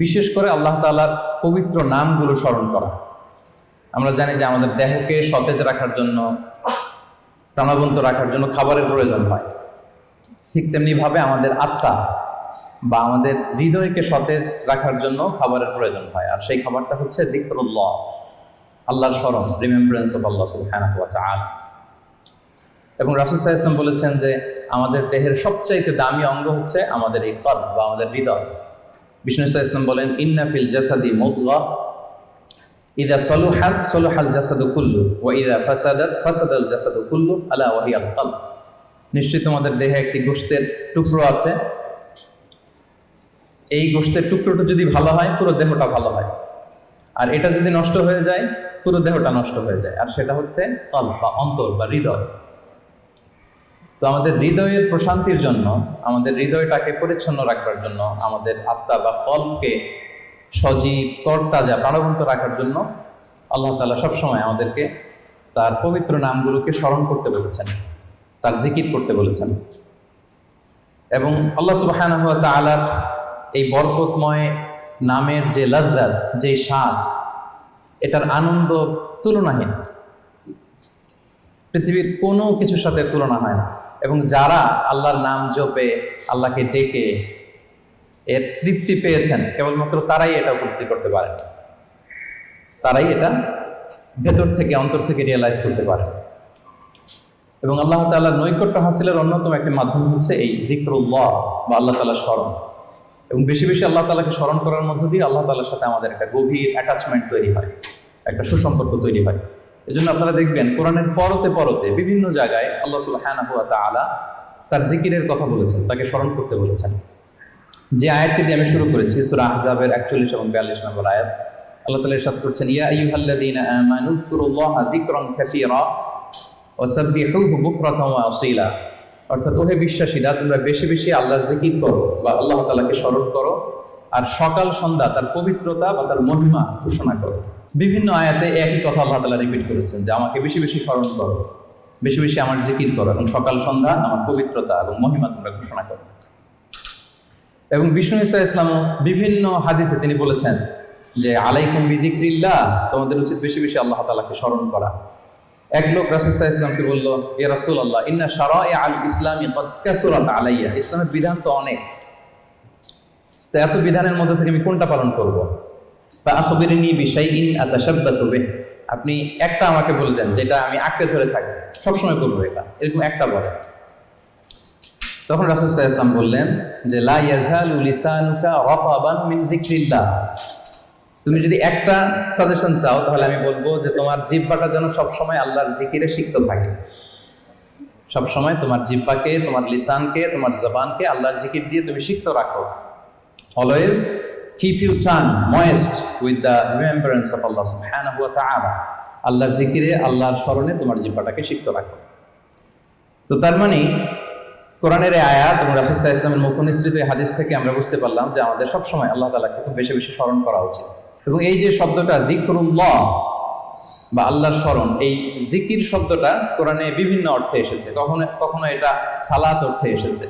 বিশেষ করে আল্লাহ তাআলার পবিত্র নামগুলো স্মরণ করা। আমরা জানি যে আমাদের দেহকে সতেজ রাখার জন্য, প্রাণবন্ত রাখার জন্য খাবারের প্রয়োজন হয়। ঠিক তেমনিভাবে আমাদের আত্মা বা আমাদের হৃদয়কে সতেজ রাখার জন্য খাবারের প্রয়োজন হয়। আর সেই খাবারটা হচ্ছে যিকরুল্লাহ, আল্লাহর স্মরণ, রিমেম্বারেন্স অফ আল্লাহ সুবহানাহু ওয়া তাআলা। এবং রাসূল সাল্লাল্লাহু আলাইহি ওয়াসাল্লাম বলেছেন যে আমাদের দেহের সবচাইতে দামি অঙ্গ হচ্ছে আমাদের এই কলব বা আমাদের হৃদয়। বিষ্ণু সাল্লাল্লাহু আলাইহি ওয়াসাল্লাম বলেন, ইন্না ফিল জাসাদি মুদগাহ ইযা সালুহাত সালুহাল জাসাদু কুল্লু ওয়া ইযা ফাসাদাত ফাসাদাল জাসাদু কুল্লু আলা ওয়া হিয়াল কলব। নিশ্চয়ই তোমাদের দেহে একটি গোশতের টুকরো আছে, এই গোশতের টুকরোটা যদি ভালো হয় পুরো দেহটা ভালো হয়, আর এটা যদি নষ্ট হয়ে যায় পুরো দেহটা নষ্ট হয়ে যায়। আর সেটা হচ্ছে কলব বা অন্তর বা হৃদয়। তো আমাদের হৃদয়ের প্রশান্তির জন্য, আমাদের হৃদয়টাকে পরিচ্ছন্ন রাখবার জন্য, আমাদের আত্মা বা কলবকে সজীব তরতাজা প্রাণবন্ত রাখার জন্য আল্লাহ তাআলা সবসময় আমাদেরকে তার পবিত্র নামগুলোকে স্মরণ করতে বলেছেন, তার জিকির করতে বলেছেন। এবং আল্লাহ সুবহানাহু ওয়া তাআলার এই বরকতময় নামের যে লজ্জাত, যে স্বাদ, এটার আনন্দ তুলনাহীন, পৃথিবীর কোনো কিছুর সাথে তুলনা হয় না। এবং যারা আল্লাহর নাম জপে, আল্লাহকে ডেকে এর তৃপ্তি পেয়েছেন, কেবলমাত্র তারাই এটা উপলব্ধি করতে পারেন, তারাই এটা ভেতর থেকে, অন্তর থেকে রিয়েলাইজ করতে পারেন। এবং আল্লাহ তাআলার নৈকট্য হাসিলের অন্যতম একটি মাধ্যম হচ্ছে এই যিকরুল্লাহ বা আল্লাহ তাআলার স্মরণ। এবং বেশি বেশি আল্লাহ তাআলাকে স্মরণ করার মধ্য দিয়ে আল্লাহ তাআলার সাথে আমাদের একটা গভীর অ্যাটাচমেন্ট তৈরি হয়, একটা সুসম্পর্ক তৈরি হয়। এই জন্য আপনারা দেখবেন কোরআনের পরতে পরতে বিভিন্ন জায়গায় আল্লাহ সুবহানাহু ওয়া তাআলা তার জিকিরের কথা বলেছেন, তাকে স্মরণ করতে বলেছেন। যে আয়াতটি দিয়ে আমি শুরু করেছি, সূরা আহজাবের 41 এবং 42 নম্বর আয়াত, আল্লাহ তাআলা ইরশাদ করছেন, ইয়া আইয়ুহাল্লাযীনা আমানু যকুরুল্লাহা যিকরান কাসীরা ওয়া সাব্বিহুহু বুকরাতান ওয়া আসীলা। অর্থাৎ ওহে বিশ্বাসীরা, তোমরা বেশি বেশি আল্লাহর জিকির করো বা আল্লাহ তাআলাকে স্মরণ করো, আর সকাল সন্ধ্যা তার পবিত্রতা বা তার মহিমা ঘোষণা করো। বিভিন্ন আয়াতে একই কথা আল্লাহ তাআলা রিপিট করেছেন যে আমাকে বেশি বেশি স্মরণ করো, বেশি বেশি আমার জিকির করো, এবং সকাল সন্ধ্যা আমার পবিত্রতা এবং মহিমা তোমরা ঘোষণা করো। এবং বিষ্ণু ঈসা ইসলামও বিভিন্ন হাদিসে তিনি বলেছেন যে আলাইকুম বিযিকরিল্লাহ, তোমাদের উচিত বেশি বেশি আল্লাহ তাআলাকে স্মরণ করা। এক লোক রাসূল সাল্লাল্লাহু আলাইহি ওয়াসাল্লামকে বলল, ইয়া রাসূলুল্লাহ, ইন্না শারাইআ আল ইসলামি ক্বাদ কাসুরাত আলাইয়া, ইসলামের বিধান তো অনেক, তো এত বিধানের মধ্যে থেকে আমি কোনটা পালন করব? বা আখবিরনি বিশাইইন আতাশাব্বাসু বিহি, আপনি একটা আমাকে বলে দেন যেটা আমি আঁকড়ে ধরে থাকবো, সবসময় করবো এটা, এরকম একটা বলে। তখন রাসূল সাল্লাল্লাহু আলাইহি ওয়াসাল্লাম বললেন যে লা ইয়াযহালু লিসানুকা রাতাবান মিন যিকরিল্লাহ, তুমি যদি একটা সাজেশন চাও তাহলে আমি বলবো যে তোমার জিহ্বাটা যেন সবসময় আল্লাহর জিকিরে সিক্ত থাকে। সবসময় তোমার জিহ্বাকে, তোমার লিসানকে, তোমার জবানকে আল্লাহর জিকির দিয়ে তুমি সিক্ত রাখো। Always keep your tongue moist with the remembrance of Allah subhanahu wa ta'ala, আল্লাহর জিকিরে, আল্লাহর স্মরণে তোমার জিহ্বাটাকে সিক্ত রাখো। তো তার মানে কোরআনের এই আয়াত এবং রাসূল সাল্লাল্লাহু আলাইহি ওয়াসাল্লামের মুখ নিঃসৃত এই হাদিস থেকে আমরা বুঝতে পারলাম যে আমাদের সবসময় আল্লাহ তাআলাকে খুব বেশি বেশি স্মরণ করা উচিত। এবং এই যে শব্দটা যিকরুল্লাহ বা আল্লাহর স্মরণ, এই জিকির শব্দটা কোরআনে বিভিন্ন অর্থে এসেছে। কখনো কখনো এটা সালাত অর্থে এসেছে,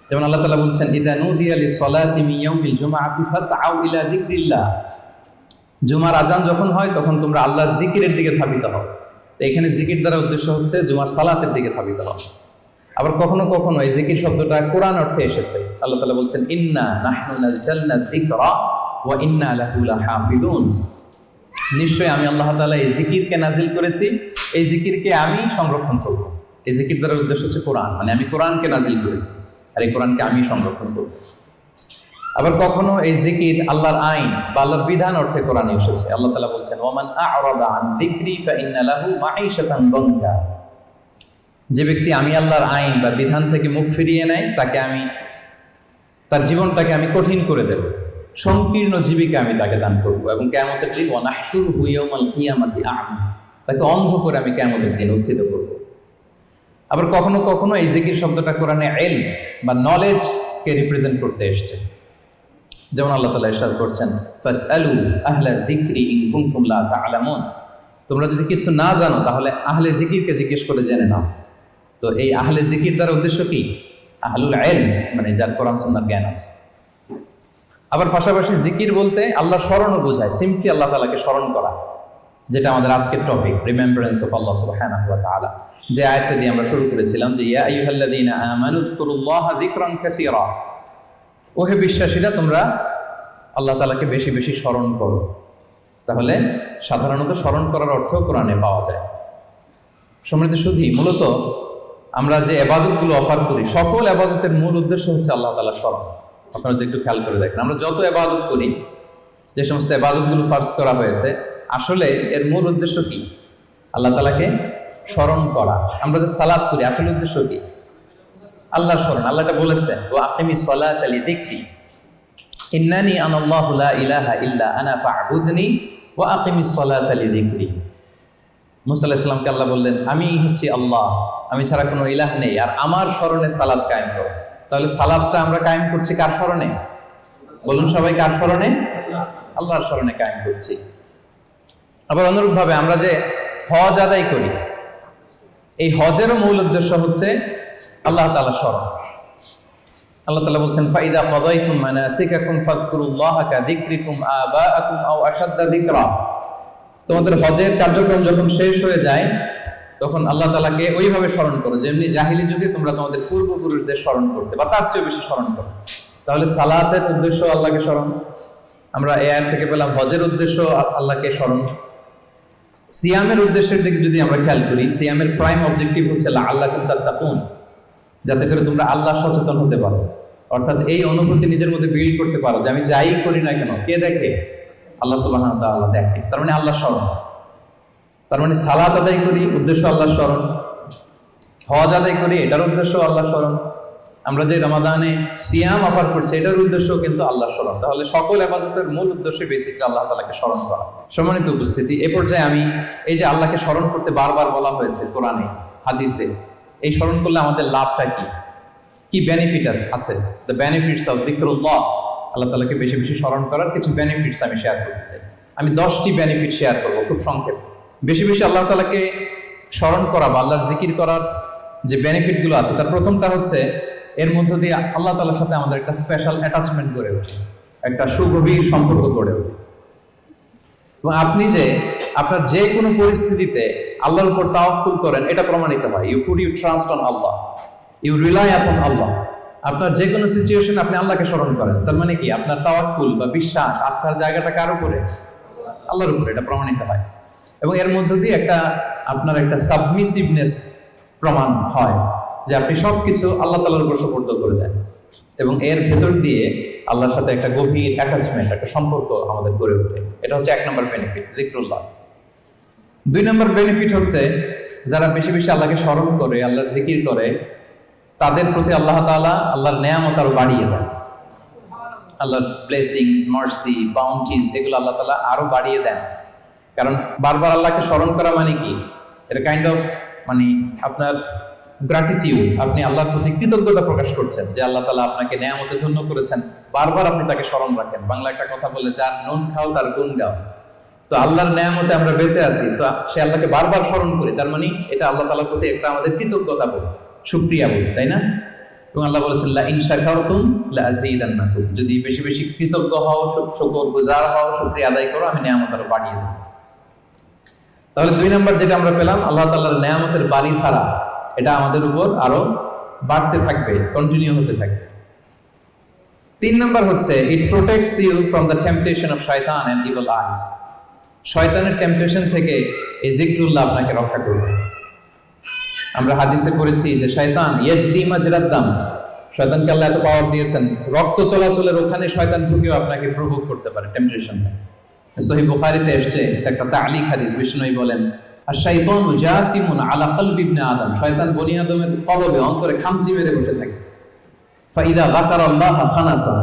যেমন আল্লাহ তাআলা বলছেন, ইযা নুদিয়া লিস-সালাতি মিন ইয়াউমিল জুমআতি ফাসআউ ইলা যিকরিল্লাহ, জুমার আজান যখন হয় তখন তোমরা আল্লাহর জিকিরের দিকে ধাবিত হও। তো এখানে জিকির দ্বারা উদ্দেশ্য হচ্ছে জুমার সালাতের দিকে ধাবিত হও। আবার কখনো কখনো এই জিকির শব্দটা কোরআন অর্থে এসেছে। আল্লাহ তাআলা বলছেন, ইন্না নাহনু নাযালনা যিকরা ওয়া ইন্না লাহু লাহাফিজুন, নিশ্চয়ই আমি আল্লাহ তাআলা এই জিকিরকে নাজিল করেছি, এই জিকিরকে আমি সংরক্ষণ করব। এই জিকির দ্বারা উদ্দেশ্য হচ্ছে কোরআন, মানে আমি কোরআনকে নাজিল করেছি আর এই কোরআনকে আমি সংরক্ষণ করব। আবার কখনো এই জিকির আল্লাহর আইন বা আল্লাহর বিধান অর্থে কোরআনে এসেছে। আল্লাহ তাআলা বলছেন, ওয়ামান আ'রাদা আন যিকরি ফাইন্না লাহু মাঈশাতান দানকা, যে ব্যক্তি আমি আল্লাহর আইন বা বিধান থেকে মুখ ফিরিয়ে নেয় তাকে আমি, তার জীবনটাকে আমি কঠিন করে দেব, সংকীর্ণ জীবিকা আমি তাকে দান করব। এবং কিয়ামতের দিন ওয়া নাহশুরুহু ইয়াওমাল কিয়ামাতি আ'মা, তাকে অন্ধ করে আমি কিয়ামতের দিন উত্থিত করব। আবার কখনো কখনো এই জিকির শব্দটা কোরআনে ইলম বা নলেজকে রিপ্রেজেন্ট করতে এসেছে। যেমন আল্লাহ তাআলা ইরশাদ করছেন, ফাসআলু আহলা যিকরি ইন কুনতুম লা তা'লামুন, তোমরা যদি কিছু না জানো তাহলে আহলে জিকিরকে জিজ্ঞেস করে জেনে নাও। তো এই আহলে জিকির দ্বারা উদ্দেশ্য কি? আহলুল ইলম, মানে যার কোরআন সুন্নাহর জ্ঞান আছে। আবার পাশাপাশি জিকির বলতে আল্লাহর স্মরণও বোঝায়, সিম্পলি আল্লাহ তাআলাকে স্মরণ করা, যেটা আমাদের আজকের টপিক, রিমেম্বারেন্স অফ আল্লাহ সুবহানাহু ওয়া তাআলা। যে আয়াতটা দিয়ে আমরা শুরু করেছিলাম যে ইয়া আইয়ুহাল্লাযীনা আমানু যকুরুল্লাহা যিকরান কাসীরা, ওহে বিশ্বাসীরা তোমরা আল্লাহ তাআলাকে বেশি বেশি স্মরণ করো। তাহলে সাধারণত স্মরণ করার অর্থ কোরআনে পাওয়া যায়। সম্মানিত সুধী, মূলত আমরা যে ইবাদতগুলো অফার করি, সকল ইবাদতের মূল উদ্দেশ্য হচ্ছে আল্লাহ তাআলার স্মরণ। আপনারা যদি একটু খেয়াল করে দেখেন, আমরা যত ইবাদত করি, যে সমস্ত ইবাদতগুলো ফার্জ করা হয়েছে, আসলে এর মূল উদ্দেশ্য কি? আল্লাহ তাআলাকে স্মরণ করা। আমরা যে সালাত করি, আসলে উদ্দেশ্য কি? আল্লাহর স্মরণ। আল্লাহ এটা বলেছেন, ওয়া আকিমিস সালাতা লিযিকরি ইন্নানি আনাল্লাহু লা ইলাহা ইল্লা আনা ফা'বুদনি ওয়া আকিমিস সালাতা লিযিকরি। মুসা আলাইহিস সালামকে আল্লাহ বললেন, আমি হচ্ছি আল্লাহ, আমি ছাড়া কোনো ইলাহ নেই, আর আমার স্মরণে সালাত কায়েম করো। তাহলে সালাতটা আমরা কায়েম করছি কার স্মরণে? বলুন সবাই, কার স্মরণে? আল্লাহর স্মরণে কায়েম করছি। আবার অনুরূপভাবে আমরা যে হজ আদায় করি, এই হজেরও মূল উদ্দেশ্য হচ্ছে আল্লাহ তাআলার স্মরণ। আল্লাহ তাআলা বলছেন, ফাইদা কাদাইতুম মানাসিকাকুম ফাযকুরুল্লাহা কাযিকরিকুম আবাআকুম আও আশাদ্দা যিকরা। তোমাদের হজের কার্যক্রম যখন শেষ হয়ে যায়, তখন আল্লাহ তাআলাকে ওইভাবে স্মরণ করো যেমনি জাহিলি যুগে তোমরা তোমাদের পূর্বপুরুষদের স্মরণ করতে, বা তার চেয়ে বেশি স্মরণ করো। তাহলে সালাতের উদ্দেশ্য আল্লাহকে স্মরণ, আমরা এই আয়াত থেকে পেলাম হজের উদ্দেশ্য আল্লাহকে স্মরণ। সিয়ামের উদ্দেশ্যের দিকে যদি আমরা খেয়াল করি, সিয়ামের প্রাইম অবজেক্টিভ হচ্ছে লাআল্লাকুম তাত্তাকুন, যাতে করে তোমরা আল্লাহ সচেতন হতে পারো। অর্থাৎ এই অনুভূতি নিজের মধ্যে বিল্ড করতে পারো যে আমি যাই করি না কেন, কে দেখে? আল্লাহ সুবহানাহু ওয়া তাআলা দেখে। তার মানে আল্লাহ স্মরণ। তার মানে সালাত আদায় করি, উদ্দেশ্য আল্লাহ স্মরণ। হজ আদায় করি, এটার উদ্দেশ্য আল্লাহ স্মরণ। আমরা যে রমাদানে সিয়াম অফার করছি, এটার উদ্দেশ্য কিন্তু আল্লাহ স্মরণ। তাহলে সকল ইবাদতের মূল উদ্দেশ্য বেসিকলি আল্লাহ তাআলাকে স্মরণ করা। সম্মানিত উপস্থিতি, এই পর্যায়ে আমি এই যে আল্লাহকে স্মরণ করতে বারবার বলা হয়েছে কোরআনে, হাদিসে, এই স্মরণ করলে আমাদের লাভটা কি, কি বেনিফিট আছে? দ্য বেনিফিটস অফ যিকরুল্লাহ, আল্লাহ তাআলাকে বেশি বেশি স্মরণ করার কিছু বেনিফিটস আমি শেয়ার করতে চাই। আমি 10টি বেনিফিট শেয়ার করবো খুব সংক্ষেপে। বেশি বেশি আল্লাহ তাআলাকে স্মরণ করা বা আল্লাহর জিকির করার যে বেনিফিটগুলো আছে, তার প্রথমটা হচ্ছে এর মধ্য দিয়ে আল্লাহ তাআলার সাথে আমাদের একটা স্পেশাল অ্যাটাচমেন্ট গড়ে ওঠে, একটা সুগভীর সম্পর্ক গড়ে ওঠে। এবং আপনি যে আপনার যে কোনো পরিস্থিতিতে আল্লাহর উপর তাওয়াক্কুল করেন, এটা প্রমাণিত হয়। You put you trust on Allah, you rely upon Allah. আপনার যে কোনো সিচুয়েশন আপনি আল্লাহকে স্মরণ করেন, তার মানে কি? আপনার তাওয়াক্কুল বা বিশ্বাস, আস্থার জায়গাটা কার উপরে? আল্লাহর উপরে। এটা প্রমাণিত হয়। এবং এর মধ্য দিয়ে আপনার একটা সাবমিসিভনেস প্রমাণ হয়, যে আপনি সবকিছু আল্লাহ তাআলার উপর সুপর্দ করে দেন। এবং এর ভেতর দিয়ে আল্লাহর সাথে একটা গভীর অ্যাটাচমেন্ট, একটা সম্পর্ক আমাদের গড়ে ওঠে। এটা হচ্ছে 1 নম্বর বেনিফিট, যিকরুল্লাহ। 2 নম্বর বেনিফিট হচ্ছে যারা বেশি বেশি আল্লাহকে স্মরণ করে, আল্লাহর জিকির করে, তাদের প্রতি আল্লাহ তাআলা আল্লাহর নেয়ামত আরো বাড়িয়ে দেন। আল্লাহর ব্লেসিংস, মার্সি, বাউন্টিজ, এগুলো আল্লাহ তাআলা আরো বাড়িয়ে দেন। কারণ বারবার আল্লাহকে স্মরণ করা মানে কি? এটা কাইন্ড অফ মানে আপনার গ্র্যাটিটিউড, আপনি আল্লাহর প্রতি কৃতজ্ঞতা প্রকাশ করছেন যে আল্লাহ তাআলা আপনাকে নেয়ামতে ধন্য করেছেন। বারবার আপনি তাকে স্মরণ রাখেন। বাংলা একটা কথা বলে, যার নুন খাও তার গুণ গাও। তো আল্লাহর নেয়ামতে আমরা বেঁচে আছি, তো সে আল্লাহকে বারবার স্মরণ করি, তার মানে এটা আল্লাহ তাআলার প্রতি একটা আমাদের কৃতজ্ঞতা বোধ, শুকরিয়া বোধ, তাই না? এবং আল্লাহ বলেছেন, লা ইন শাকারতুম লা আযীদান্নাকুম, যদি বেশি বেশি কৃতজ্ঞ হও, শুকরগুজার হও, শুকরিয়া আদায় করো, আমি নেয়ামত আরো বাড়িয়ে দেব। তাহলে 2 নম্বর যেটা আমরা পেলাম, আল্লাহ তাআলার নেয়ামতের বাড়িধারা, এটা আমাদের উপর আরো বাড়তে থাকবে, কন্টিনিউ হতে থাকবে। 3 নম্বর হচ্ছে it protects you from the temptation of শয়তান এন্ড ইভিল আইস। শয়তানের টেম্পটেশন থেকে এই যিকরুল্লাহ আপনাকে রক্ষা করবে। আমরা হাদিসে পড়েছি যে শয়তান ইয়াজরি মাজরাদ দাম, শয়তানকে আল্লাহ এত পাওয়ার দিয়েছেন, রক্ত চলাচলের ওখানে শয়তান ঢুকেও আপনাকে প্রভোগ করতে পারে, টেম্পটেশনটা। সহিহ বুখারীতে এসেছে একটা তা'লিক হাদিস, বিষ্ণু বলেন, আশ-শাইতানু জাসিমুন আলা কলবি ইবনে আদম, শয়তান বনি আদমের কলবে, অন্তরে খামচি মেরে বসে থাকে। ফাইদা যাকারাল্লাহ খানাসা,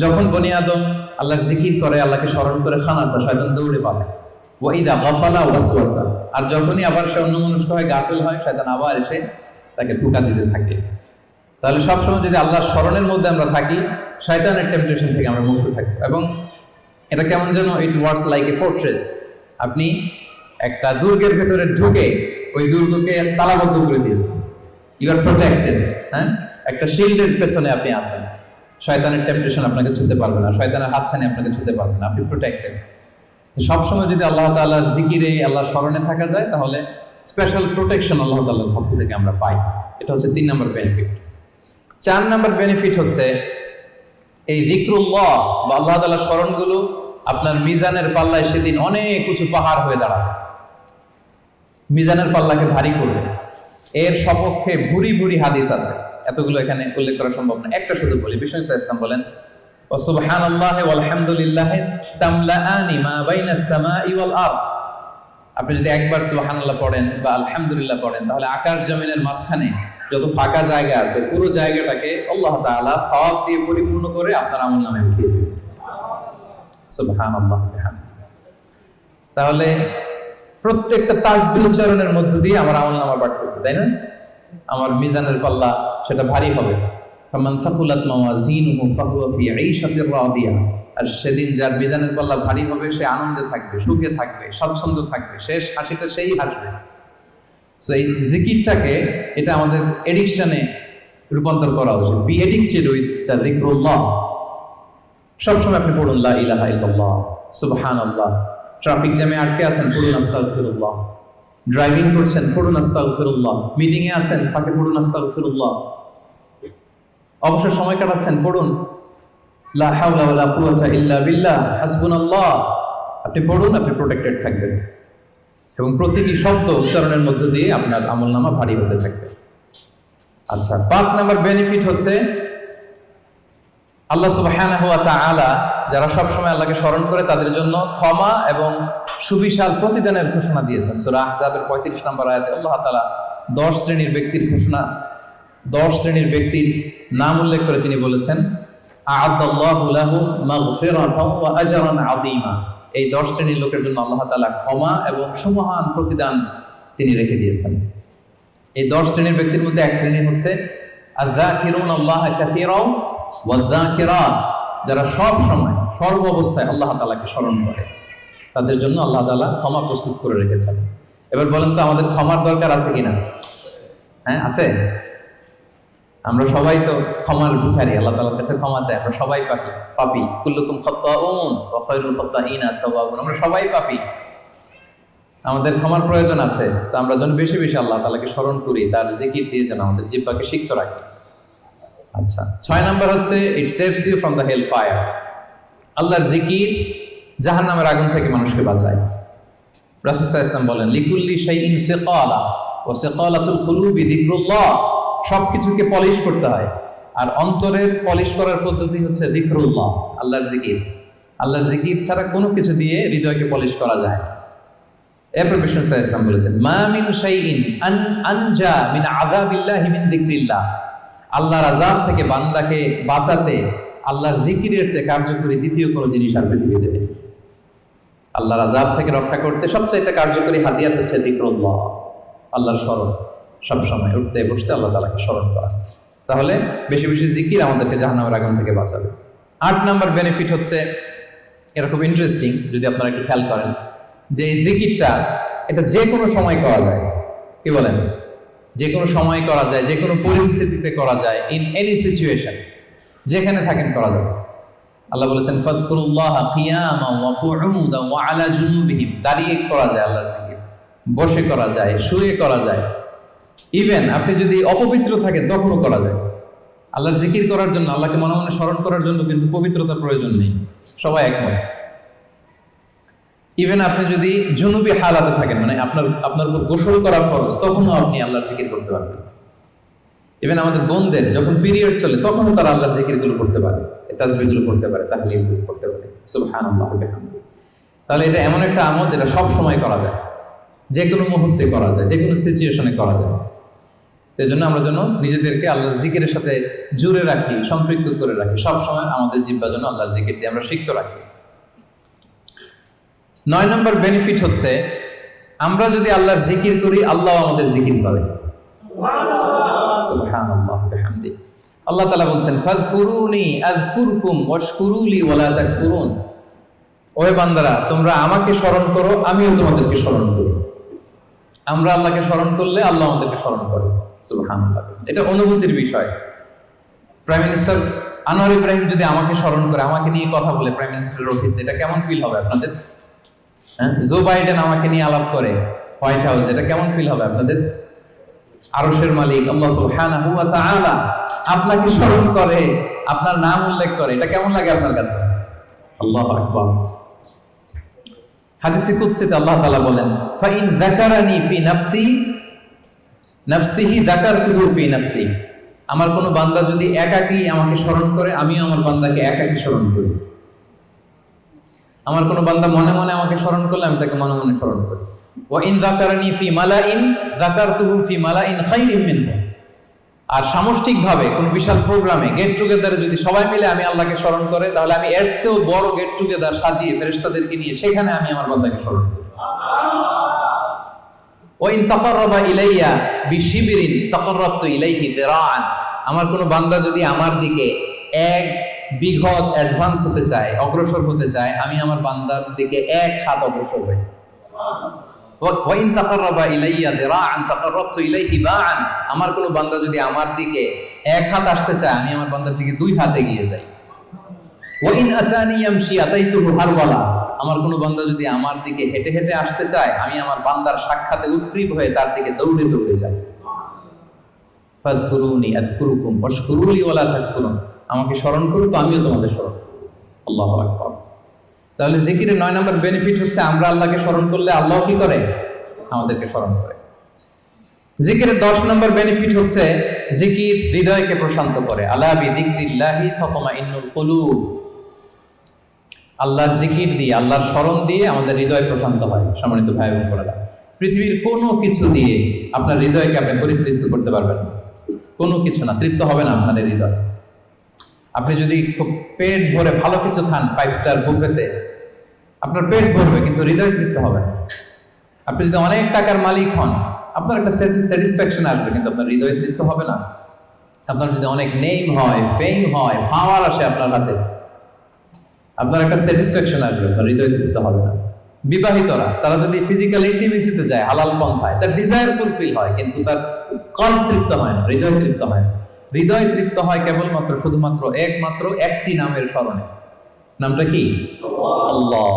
যখন বনি আদম আল্লাহর জিকির করে, আল্লাহকে স্মরণ করে, খানাসা, শয়তান দৌড়ে পালায়। ওয়া ইযা গাফালা ওয়াসওয়াসা, আর যখনই আবার সে অন্যমনস্ক হয়, গাফিল হয়, শয়তান আবার এসে তাকে ধোঁকা দিতে থাকে। তাহলে সবসময় যদি আল্লাহর স্মরণের মধ্যে আমরা থাকি, শয়তানের টেম্পটেশন থেকে আমরা মুক্ত থাকবো। এবং এটা কেমন যেন it works like a fortress. আপনি একটা দুর্গের ভেতরে ঢুকে ওই দুর্গকে তালাবদ্ধ করে দিয়েছেন, ইউ আর প্রোটেক্টেড। হ্যাঁ, একটা শিল্ডের পেছনে আপনি আছেন। শয়তানের টেম্পটেশন আপনাকে ছুঁতে পারবে না, শয়তানের হাতছানি আপনাকে ছুঁতে পারবে না, আপনি প্রোটেক্টেড। তো সবসময় যদি আল্লাহ তাআলার জিকিরে, আল্লাহর স্মরণে থাকা যায়, তাহলে স্পেশাল প্রোটেকশন আল্লাহ তাআলার পক্ষ থেকে আমরা পাই। এটা হচ্ছে 3 নম্বর বেনিফিট। 4 নম্বর বেনিফিট হচ্ছে এই যিকরুল্লাহ বা আল্লাহ তাআলার স্মরণগুলো আপনার মিজানের পাল্লায় সেদিন অনেক উঁচু পাহাড় হয়ে দাঁড়াবে, মিজানের পাল্লাকে ভারী করবে। এর সপক্ষে ভুরি ভুরি হাদিস আছে, এতগুলো এখানে উল্লেখ করা সম্ভব না, একটা শুধু বলি। বিষ্ণু ইসলাম বলেন, ওয়া সুবহানাল্লাহি ওয়াল হামদুলিল্লাহি তামলাআনি মা বাইনাস সামাই ওয়াল আরদ। আপনি যদি একবার সুবহানাল্লাহ পড়েন বা আলহামদুলিল্লাহ পড়েন, তাহলে আকাশ জমিনের মাঝখানে যত ফাঁকা জায়গা আছে পুরো জায়গাটাকে আল্লাহ তাআলা সওয়াব দিয়ে পরিপূর্ণ করে আপনার আমলনামায় উঠিয়ে দিবেন। সুবহানাল্লাহ বিহামদিহি। তাহলে প্রত্যেকটা তাসবিহ উচ্চারণের মধ্য দিয়ে আমার আমলনামা বাড়তেছে, তাই না? আমার মিজানের পাল্লা সেটা ভারী হবে। ফামান সাকুলাত মাওয়াজিনুহু ফাহুয়া ফি ঈশাতির রাদিয়া। আর সেদিন যার মিজানের পাল্লা ভারী হবে, সে আনন্দে থাকবে, সুখে থাকবে, স্বচ্ছন্দ থাকবে, শেষ হাসিটা সেই হাসবে। সো এই জিকিরটাকে, এটা আমাদের এডিকশনে রূপান্তর করা উচিত। বি এডিক্টেড উইথ দ্য যিকরুল্লাহ। সবসময় আপনি পড়ুন লা ইলাহা ইল্লাল্লাহ, সুবহানাল্লাহ। ট্রাফিক জ্যামে আটকে আছেন, পড়ুন আস্তাগফিরুল্লাহ। ড্রাইভিং করছেন, পড়ুন আস্তাগফিরুল্লাহ। মিটিং এ আছেন, ফাঁকে পড়ুন আস্তাগফিরুল্লাহ। অবসর সময় কাটাচ্ছেন, পড়ুন লা হাওলা ওয়ালা কুওয়াতা ইল্লা বিল্লাহ, হাসবুনাল্লাহ। আপনি পড়ুন, আপনি প্রোটেক্টেড থাকবেন এবং প্রতিটি শব্দ উচ্চারণের মধ্য দিয়ে আপনার আমলনামা ভারী হতে থাকবে। আচ্ছা, 5 নম্বর বেনিফিট হচ্ছে আল্লাহ সুবহানাহু ওয়া তাআলা যারা সবসময় আল্লাহকে স্মরণ করে তাদের জন্য ক্ষমা এবং সুবিশাল প্রতিদানের ঘোষণা দিয়েছেন। সূরা আহজাবের 35 নম্বর আয়াতে আল্লাহ তাআলা 10 শ্রেণীর ব্যক্তির ঘোষণা, 10 শ্রেণীর ব্যক্তির নাম উল্লেখ করে তিনি বলেছেন, আ'আদাল্লাহু লাহুম মাগফিরাতাও ওয়া আজরান আযীমা। এই 10 শ্রেণীর লোকের জন্য আল্লাহ তাআলা ক্ষমা এবং সুমহান প্রতিদান তিনি রেখে দিয়েছেন। এই 10 শ্রেণীর ব্যক্তির মধ্যে এক শ্রেণী হচ্ছে আয-যাকিরুনাল্লাহা কাসীরাও ওয়ায-যাকিরাত, যারা সব সময় সর্ব অবস্থায় আল্লাহ তাআলাকে স্মরণ করে, তাদের জন্য আল্লাহ তাআলা ক্ষমা প্রস্তুত করে রেখেছেন। এবার বলেন তো, আমাদের ক্ষমার দরকার আছে কিনা? হ্যাঁ, আছে। আমরা সবাই তো ক্ষমার ভিখারি, আল্লাহ তাআলার কাছে ক্ষমা চাই। আমরা সবাই পাপী। কুল্লুকুম খাত্তাউন ওয়া খায়রুল খাত্তাইনা তাওয়াবুন। আমরা সবাই পাপী, আমাদের ক্ষমার প্রয়োজন আছে। তো আমরা যেন বেশি বেশি আল্লাহ তাআলাকে স্মরণ করি, তার জিকির দিয়ে যেন আমাদের জিহ্বাকে সিক্ত রাখি। আচ্ছা, 6 নম্বর হচ্ছে it saves you from the hell fire. আল্লাহর জিকির জাহান্নামের আগুন থেকে মানুষকে বাঁচায়। রাসূল সাল্লাল্লাহু আলাইহি ওয়াসাল্লাম বলেন, লিকুল্লি শাইইন সিকালা ওয়া সিকালাতুল কুলুবি যিকরুল্লাহ। সবকিছুকে পলিশ করতে হয়, আর অন্তরের পলিশ করার পদ্ধতি হচ্ছে যিকরুল্লাহ, আল্লাহর জিকির। আল্লাহর জিকির ছাড়া কোনো কিছু দিয়ে হৃদয়কে পলিশ করা যায় না। এরপর বিষ্ণু সাল্লাল্লাহু আলাইহি ওয়াসাল্লাম বলেছেন, মা মিন শাইইন আনজা মিন আযাবিল্লাহি মিন যিকরিল্লাহ। আল্লাহর আযাব থেকে বান্দাকে বাঁচাতে আল্লাহর জিকিরের চেয়ে কার্যকরী দ্বিতীয় কোনো জিনিস আর পৃথিবীতে নেই। আল্লাহর আযাব থেকে রক্ষা করতে সবচাইতে কার্যকরী হাতিয়ার হচ্ছে যিকরুল্লাহ, আল্লাহর স্মরণ। সবসময় উঠতে বসতে আল্লাহ তাআলাকে স্মরণ করা। তাহলে বেশি বেশি জিকির আমাদেরকে জাহান্নামের আগুন থেকে বাঁচাবে। 8 নম্বর বেনিফিট হচ্ছে, এটা খুব ইন্টারেস্টিং যদি আপনারা একটু খেয়াল করেন, যে এই জিকিরটা এটা যে কোনো সময় করা যায়। কি বলেন? যে কোনো সময় করা যায়, যে কোনো পরিস্থিতিতে করা যায়, ইন এনি সিচুয়েশন, যেখানে থাকেন করা যাবে। আল্লাহ বলেছেন, ফাযকুরুল্লাহা কিয়ামান ওয়া কুউদান ওয়া আলা জুনুবিহিম। দাঁড়িয়ে করা যায় আল্লাহর জিকির, বসে করা যায়, শুয়ে করা যায়, ইভেন আপনি যদি অপবিত্র থাকেন তখনও করা যায়। আল্লাহর জিকির করার জন্য, আল্লাহকে মনে মনে স্মরণ করার জন্য কিন্তু পবিত্রতার প্রয়োজন নেই, সবাই একমত। ইভেন আপনি যদি জুনুবি হালাতে থাকেন, মানে আপনার উপর গোসল করা ফরজ, তখনও আপনি আল্লাহর জিকির করতে পারবেন। ইভেন আমাদের বোনদের যখন পিরিয়ড চলে তখনও তারা আল্লাহর জিকিরগুলো করতে পারে, তাসবিহগুলো করতে পারে, তাহলিলগুলো করতে পারে। সুবহানাল্লাহ ওয়া বিহামদিহি। তাহলে এটা এমন একটা আমল যেটা সব সময় করা যায়, যে কোনো মুহূর্তে করা যায়, যে কোনো সিচুয়েশনে করা যায়। সেই জন্য আমরা যেন নিজেদেরকে আল্লাহর জিকিরের সাথে জুড়ে রাখি, সম্পৃক্ত করে রাখি। সবসময় আমাদের জিহ্বা যেন আল্লাহর জিকির দিয়ে আমরা সিক্ত রাখি। 9 নম্বর বেনিফিট হচ্ছে, আমরা যদি আল্লাহর জিকির করি, আল্লাহ আমাদের জিকির করে। সুবহানাল্লাহ ওয়া বিহামদিহি। আল্লাহ তাআলা বলছেন, ফাযকুরুনি আযকুরকুম ওয়াশকুরুলি ওয়া লা তাকফুরুন। ওহে বান্দারা, তোমরা আমাকে স্মরণ করো, আমিও তোমাদেরকে স্মরণ করি। আমরা আল্লাহকে স্মরণ করলে আল্লাহ আমাদেরকে স্মরণ করে। সুবহানাল্লাহ। এটা অনুভূতির বিষয়। প্রাইম মিনিস্টার আনোয়ার ইব্রাহিম যদি আমাকে স্মরণ করে, আমাকে নিয়ে কথা বলে প্রাইম মিনিস্টারের অফিসে, এটা কেমন ফিল হবে আপনাদের? হ্যাঁ, জো বাইডেন আমাকে নিয়ে আলাপ করে হোয়াইট হাউস, এটা কেমন ফিল হবে আপনাদের? আরশের মালিক আল্লাহ সুবহানাহু ওয়া তাআলা আপনাকে স্মরণ করে, আপনার নাম উল্লেখ করে, এটা কেমন লাগে আপনার কাছে? আল্লাহু আকবার। হাদিসে কুদসিতে আল্লাহ তাআলা বলেন, ফাইন যাকারানি ফি নাফসিহি যাকারতুহু ফি নাফসি। আমার কোন বান্দা যদি একাকী আমাকে স্মরণ করে, আমিও আমার বান্দাকে একাকী স্মরণ করি। আমার কোন বান্দা মনে মনে আমাকে স্মরণ করলে আমি তাকে মনে মনে স্মরণ করি। ওয়া ইন যাকারানি ফি মালাইন যাকারতুহু ফি মালাইন খায়রিন মিনহু। আর সামষ্টিকভাবে কোন বিশাল প্রোগ্রামে, গেট টুগেদারে যদি সবাই মিলে আমি আল্লাহকে স্মরণ করে, তাহলে আমি এর চেয়েও বড় গেট টুগেদার সাজিয়ে ফেরেশতাদেরকে নিয়ে সেখানে আমি আমার বান্দাকে স্মরণ করি। ওয়া ইন তাকাররাবা ইলাইয়া বিশিবরিন তাকাররাবতু ইলাইহি যিরাআন। আমার কোন বান্দা যদি আমার দিকে এক বিঘত অ্যাডভান্স হতে চায়, অগ্রসর হতে চায়, আমি আমার বান্দার দিকে এক হাত অগ্রসর হই। ওয়া ইন তাকাররাবা ইলাইয়া যিরাআন তাকাররাবতু ইলাইহি বাআন। আমার কোন বান্দা যদি আমার দিকে এক হাত আসতে চায়, আমি আমার বান্দার দিকে দুই হাত এগিয়ে যাই। ওয়া ইন আতানি ইয়ামশি আতাইতুহু হারওয়ালা। আমার কোন বান্দা যদি আমার দিকে হেঁটে হেঁটে আসতে চায়, আমি আমার বান্দার সাক্ষাতে উদ্গ্রীব হয়ে তার দিকে দৌড়ে দৌড়ে যাই। ফাযকুরুনি আযকুরুকুম ওয়াশকুরুলি ওয়ালা তাকফুরুন। আমাকে স্মরণ করো তো আমিও তোমাদের স্মরণ করব। আল্লাহু আকবার। তাহলে জিকিরের 9 নম্বর বেনিফিট হচ্ছে, আমরা আল্লাহকে স্মরণ করলে আল্লাহ কি করে? আমাদেরকে স্মরণ করে। জিকিরের 10 নম্বর বেনিফিট হচ্ছে, জিকির হৃদয়কে প্রশান্ত করে। আলা বিযিকরিল্লাহি তাতমাইন্নুল কুলুব। আল্লাহর জিকির দিয়ে, আল্লাহর স্মরণ দিয়ে আমাদের হৃদয় প্রশান্ত হয়। সম্মানিত ভাই এবং বোনেরা, পৃথিবীর কোনো কিছু দিয়ে আপনার হৃদয়কে আপনি পরিতৃপ্ত করতে পারবেন না। কোনো কিছু না, তৃপ্ত হবে না আপনার হৃদয়। আপনি যদি খুব পেট ভরে ভালো কিছু খান 5 স্টার বুফেতে, আপনার পেট ভরবে কিন্তু হৃদয় তৃপ্ত হবে না। আপনি যদি অনেক টাকার মালিক হন, আপনার একটা স্যাটিসফ্যাকশন আসবে কিন্তু আপনার হৃদয় তৃপ্ত হবে না। আপনার যদি অনেক নেম হয়, ফেম হয়, পাওয়ার আসে আপনার হাতে, আপনার একটা স্যাটিসফ্যাকশন আসবে, আপনার হৃদয় তৃপ্ত হবে না। বিবাহিতরা, তারা যদি ফিজিক্যাল ইন্টিমেসিতে যায় হালাল পন্থায়, তার ডিজায়ার ফুলফিল হয় কিন্তু তার কল্প তৃপ্ত হয় না, হৃদয় তৃপ্ত হয় না। হৃদয় তৃপ্ত হয় কেবলমাত্র শুধুমাত্র একমাত্র একটি নামের স্মরণে। নামটা কি? আল্লাহ।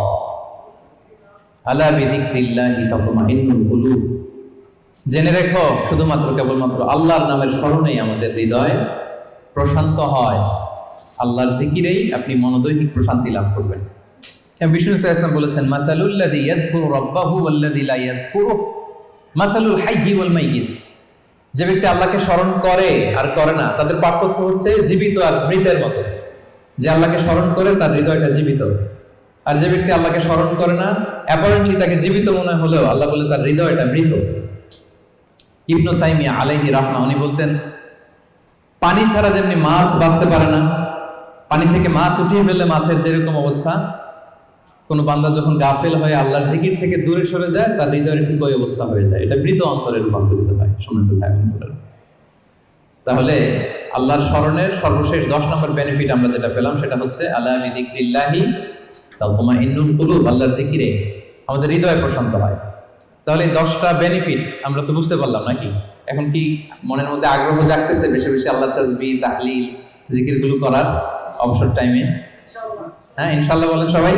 আলা বিযিকরিল্লাহি তাতমাইন্নুল কুলুব। জেনে রেখো, শুধুমাত্র কেবলমাত্র আল্লাহর নামের স্মরণেই আমাদের হৃদয় প্রশান্ত হয়। আল্লাহর জিকিরেই আপনি মনোদৈহিক প্রশান্তি লাভ করবেন। বিষ্ণু সাল্লাল্লাহু আলাইহি ওয়াসাল্লাম বলেছেন, মাসালুল্লাযী ইয়াযকুরু রাব্বাহু ওয়াল্লাযী লা ইয়াযকুরু মাসালুল হাইয়্যি ওয়াল মাইয়্যিত। যে ব্যক্তি আল্লাহকে স্মরণ করে আর করে না, তাদের পার্থক্য হচ্ছে জীবিত আর মৃতের মতো। যে আল্লাহকে স্মরণ করে তার হৃদয়টা জীবিত, আর যে ব্যক্তি আল্লাহকে স্মরণ করে না, অ্যাপারেন্টলি তাকে জীবিত মনে হলেও আল্লাহ বলে তার হৃদয়টা মৃত। ইবনু তাইমিয়া আলাইহি রাহমা, উনি বলতেন, পানি ছাড়া যেমনি মাছ বাঁচতে পারে না, পানি থেকে মাছ উঠিয়ে ফেললে মাছের যেরকম অবস্থা, কোন বান্দা যখন গাফেল হয়ে আল্লাহর জিকির থেকে দূরে সরে যায়, তার হৃদয়ের ঠিক ওই অবস্থা হয়ে যায়। এটা মৃত অন্তরে রূপান্তরিত হয়। সম্মানিত ভাই বোনেরা, তাহলে আল্লাহর স্মরণের সর্বশেষ 10 নম্বর বেনিফিট আমরা যেটা পেলাম, সেটা হচ্ছে আলা বিযিকরিল্লাহি তাতমাইন্নুল কুলুব। আল্লাহর জিকিরে আমাদের হৃদয় প্রশান্ত হয়। তাহলে এই 10টা বেনিফিট আমরা তো বুঝতে পারলাম নাকি? এখন কি মনের মধ্যে আগ্রহ জাগতেছে বেশি বেশি আল্লাহর তাসবিহ, তাহলিল, জিকিরগুলো করার অবসর টাইমে? হ্যাঁ, ইনশাআল্লাহ বলেন সবাই।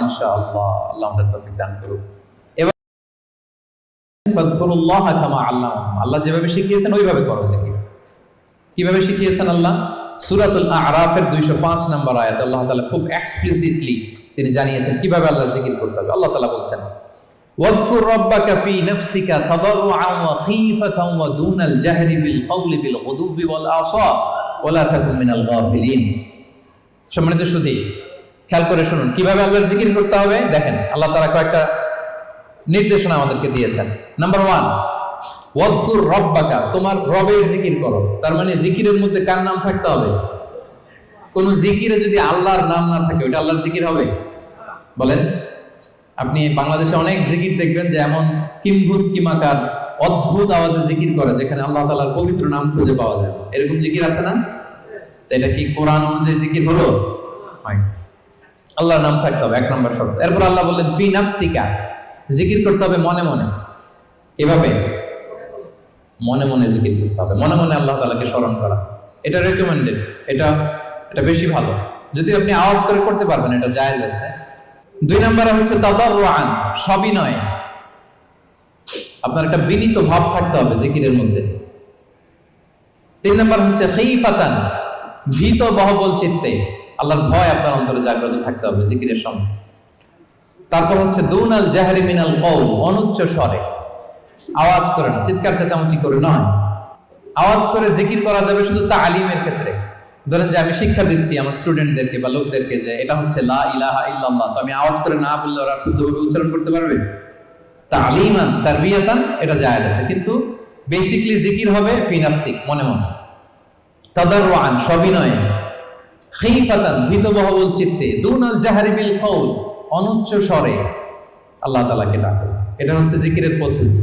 ইনশাআল্লাহ, আল্লাহ আমাদের তৌফিক দান করুন। এবার ফাযকুরুল্লাহ কামা আল্লামাকুম। আল্লাহ যেভাবে শিখিয়েছেন ওইভাবে করো জিকির। কিভাবে শিখিয়েছেন আল্লাহ? সূরাতুল আ'রাফের 205 নম্বর আয়াত আল্লাহ তাআলা খুব এক্সপ্লিসিটলি তিনি জানিয়েছেন কিভাবে আল্লাহর জিকির করতে হবে। আল্লাহ তাআলা বলছেন, ওয়াযকুর রাব্বাকা ফি নাফসিকা তাদাররুআন ওয়া খীফাতান ওয়া দুনাল জাহরি বিল কওলি বিল গুদুবি ওয়াল আসাল ওয়া লা তাকুন মিনাল গাফিলিন। সম্মানিত সুধী, খেয়াল করে শুনুন কিভাবে আল্লাহর জিকির করতে হবে। দেখেন, আল্লাহ তাআলা কয়েকটা নির্দেশনা আমাদেরকে দিয়েছেন। নাম্বার 1, ওয়াযকুর রাব্বাকা, তোমার রবের জিকির করো। তার মানে জিকিরের মধ্যে কার নাম থাকতে হবে? কোন জিকিরে যদি আল্লাহর নাম না থাকে, ওটা আল্লাহর জিকির হবে? বলেন। আপনি বাংলাদেশে অনেক জিকির দেখবেন যে এমন কিম্ভূত কিমাকার অদ্ভুত আওয়াজে জিকির করে, যেখানে আল্লাহ তাআলার পবিত্র নাম খুঁজে পাওয়া যায়। এরকম জিকির আছে না? এটা কি কোরআন অনুযায়ী জিকির হলো? আল্লাহর নাম থাকতে হবে 1 নম্বর শর্ত। এরপর আল্লাহ বললেন ফি নাফসিকা, জিকির করতে হবে মনে মনে। এভাবে মনে মনে জিকির করতে হবে, মনে মনে আল্লাহ তাআলাকে স্মরণ করা। এটা রেকমেন্ডেড, এটা এটা বেশি ভালো। যদি আপনি আওয়াজ করে করতে পারবেন এটা জায়েজ আছে। 2 নম্বরে হচ্ছে তাদাররুআন, সবিনয়। আপনার একটা বিনীত ভাব থাকতে হবে জিকিরের মধ্যে। 3 নম্বর হচ্ছে খাইফাতান, ভীত বহবল চিত্তে, আল্লাহর ভয় আপনার অন্তরে জাগ্রত থাকতে হবে জিকিরের সময়। তারপর হচ্ছে দুনাল জাহরি মিনাল কওল, অনুচ্চ স্বরে, আওয়াজ করে না, চিৎকার চেঁচামেচি করে নয়। আওয়াজ করে জিকির করা যাবে শুধু তালিমের ক্ষেত্রে। ধরেন যে আমি শিক্ষা দিচ্ছি আমার স্টুডেন্টদেরকে বা লোকদেরকে যে এটা হচ্ছে লা ইলাহা ইল্লাল্লাহ, তো আমি আওয়াজ করে না বললে ওরা শুদ্ধভাবে উচ্চারণ করতে পারবে? তালিমান তারবিয়াতান এটা জায়েজ আছে, কিন্তু বেসিক্যালি জিকির হবে ফি নাফসিক, মনে মনে। তাদাররুআন, সবিনয়ে। খাইফাতান, ভীতবহবল চিত্তে। দুনাল জাহরি বিল কওল, অনুচ্চ স্বরে আল্লাহ তাআলাকে ডাকো। এটা হচ্ছে জিকিরের পদ্ধতি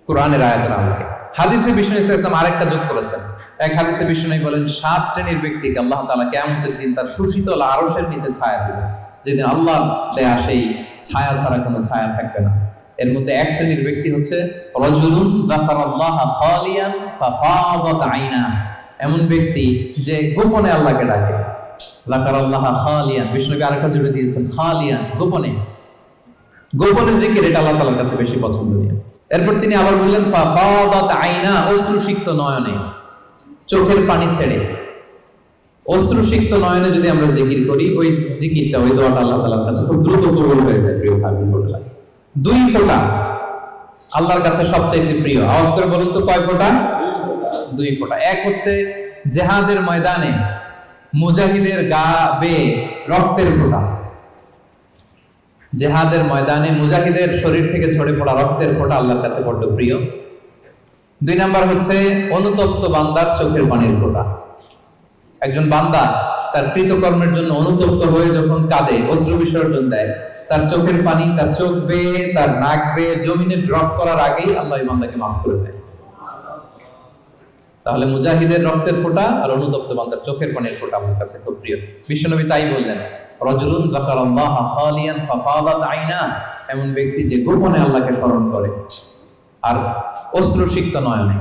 কোরআনের আয়াতের আলোকে। হাদিসে বিষ্ণু ইসলাম আরেকটা যোগ করেছেন। এক হাদিসে বিষ্ণু বলেন 7 শ্রেণীর ব্যক্তিকে আল্লাহ তাআলা কিয়ামতের দিন তার সুশীতল আরশের নিচে ছায়া দিবেন, যেদিন আল্লাহর দেয়া সেই ছায়া ছাড়া কোনো ছায়া থাকবে না। এর মধ্যে এক শ্রেণীর ব্যক্তি হচ্ছে রাজুলুন যাকারাল্লাহা খালিয়ান ফাফাদাত আইনা, এমন ব্যক্তি যে গোপনে আল্লাহকে ডাকে। যাকারাল্লাহা খালিয়ান, বিষ্ণুকে আরেকটা জুড়ে দিয়েছেন খালিয়ান, গোপনে। গোপনে জিকির এটা আল্লাহ তাআলার কাছে বেশি পছন্দনীয়। এরপর তিনি আবার বললেন ফাফাদাত আইনা, অশ্রুসিক্ত নয়নে, চোখের পানি ছেড়ে অশ্রুসিক্ত নয়নে যদি আমরা জিকির করি, ওই জিকিরটা, ওই দোয়াটা আল্লাহ তাআলার কাছে খুব দ্রুত কবুল হয়ে যায়। প্রিয় ভাই বোনেরা, 2 ফোঁটা আল্লাহর কাছে সবচাইতে প্রিয়। আওয়াজ করে বলুন তো কয় ফোঁটা? 2 ফোঁটা। এক হচ্ছে জিহাদের ময়দানে মুজাহিদের গা বেয়ে রক্তের ফোঁটা, জিহাদের ময়দানে মুজাহিদের শরীর থেকে ঝরে পড়া রক্তের ফোঁটা আল্লাহর কাছে বড্ড প্রিয়। 2 নাম্বার হচ্ছে অনুতপ্ত বান্দার চোখের পানির ফোঁটা। একজন বান্দা তার কৃতকর্মের জন্য অনুতপ্ত হয়ে যখন কাঁদে, অশ্রু বিসর্জন দেয়, তার চোখের পানি তার চোখ বেয়ে, তার নাক বেয়ে জমিনে ড্রপ করার আগেই আল্লাহ এই বান্দাকে মাফ করে দেয়। তাহলে মুজাহিদের রক্তের ফোঁটা আর অনুতপ্ত বান্দার চোখের পানির ফোঁটা আমার কাছে খুব প্রিয়। বিশ্বনবী তাই বললেন, রাজুলুন যাকারাল্লাহা খালিয়ান ফাফাদাত আইনা, এমন ব্যক্তি যে গোপনে আল্লাহকে স্মরণ করে আর অশ্রুসিক্ত নয়নে।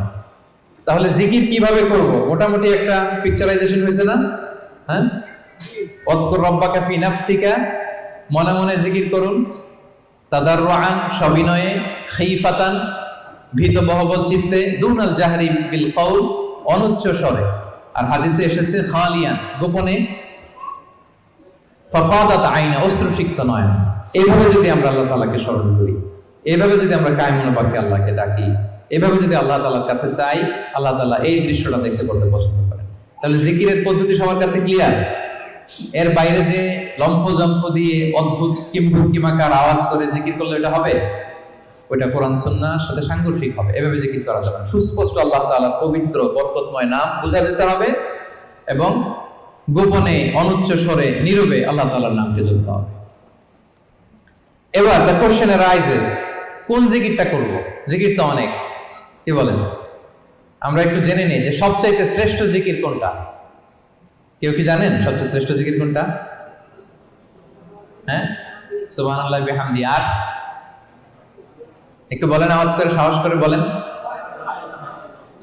তাহলে জিকির কিভাবে করব? মোটামুটি একটা পিকচারাইজেশন হয়েছে না? হ্যাঁ, ওয়াজকুর রাব্বাকা ফি নাফসিকা, মনে মনে জিকির করুন। তাদাররুআন, সবিনয়ে। খাইফাতান, ভীত বহবল চিত্তে। দুনাল জাহরি বিল কওল, অনুচ্চ স্বরে। আর হাদিসে এসেছে খালিয়ান, গোপনে। ফাফাদাত আইনা, অশ্রুসিক্ত নয়ন। এইভাবে যদি আমরা আল্লাহ তাআলাকে স্মরণ করি, এইভাবে যদি আমরা কায়মুল বাক্যে আল্লাহকে ডাকি, এভাবে যদি আল্লাহ তাআলার কাছে চাই, আল্লাহ তাআলা এই দৃশ্যটা দেখতে করতে পছন্দ করেন। তাহলে জিকিরের পদ্ধতি সবার কাছে ক্লিয়ার। এর বাইরে যে লম্ফ জম্ফ দিয়ে অদ্ভুত কিমাকার আওয়াজ করে জিকির করলে এটা হবে? ওইটা কোরআন সুন্নাহর সাথে সাংঘর্ষিক হবে। এভাবে জিকির করা যাবে না। সুস্পষ্ট আল্লাহ তাআলার পবিত্র বরকতময় নাম বোঝা যেতে হবে এবং গোপনে অনুচ্চ স্বরে নীরবে আল্লাহ তাআলার নামকে জপতে হবে। এবার দ্য কোশ্চেন অ্যারাইজেস, কোন জিকিরটা করব? জিকির তো অনেক, কি বলেন? আমরা একটু জেনে নিই যে সবচাইতে শ্রেষ্ঠ জিকির কোনটা। কেউ কি জানেন সবচেয়ে শ্রেষ্ঠ জিকির কোনটা? হ্যাঁ, সুবহানাল্লাহি বিহামদি। আর একটু বলেন, আওয়াজ করে, সাহস করে বলেন।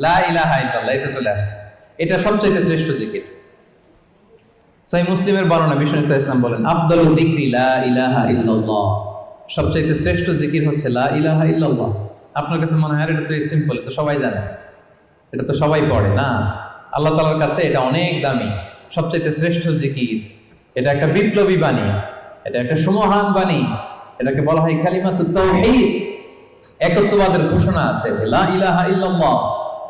লা ইলাহা ইল্লাল্লাহ, এটা চলে আসছে। এটা সবচাইতে শ্রেষ্ঠ জিকির। সহিহ মুসলিমের বর্ণনা, বিষ্ণু ইসলাম বলেন, আফদালু যিকরি লা ইলাহা ইল্লাল্লাহ, সবচাইতে শ্রেষ্ঠ জিকির হচ্ছে লা ইলাহা ইল্লাল্লাহ। আপনার কাছে মনে হয় এটা তো সিম্পল, এটা তো সবাই জানে, এটা তো সবাই পড়ে না। আল্লাহ তাআলার কাছে এটা অনেক দামি, সবচাইতে শ্রেষ্ঠ জিকির। এটা একটা বিপ্লবী বাণী, এটা একটা সুমহান বাণী। এটাকে বলা হয় কালিমাতুত তাওহীদ, একত্ববাদের ঘোষণা আছে। লা ইলাহা ইল্লাল্লাহ,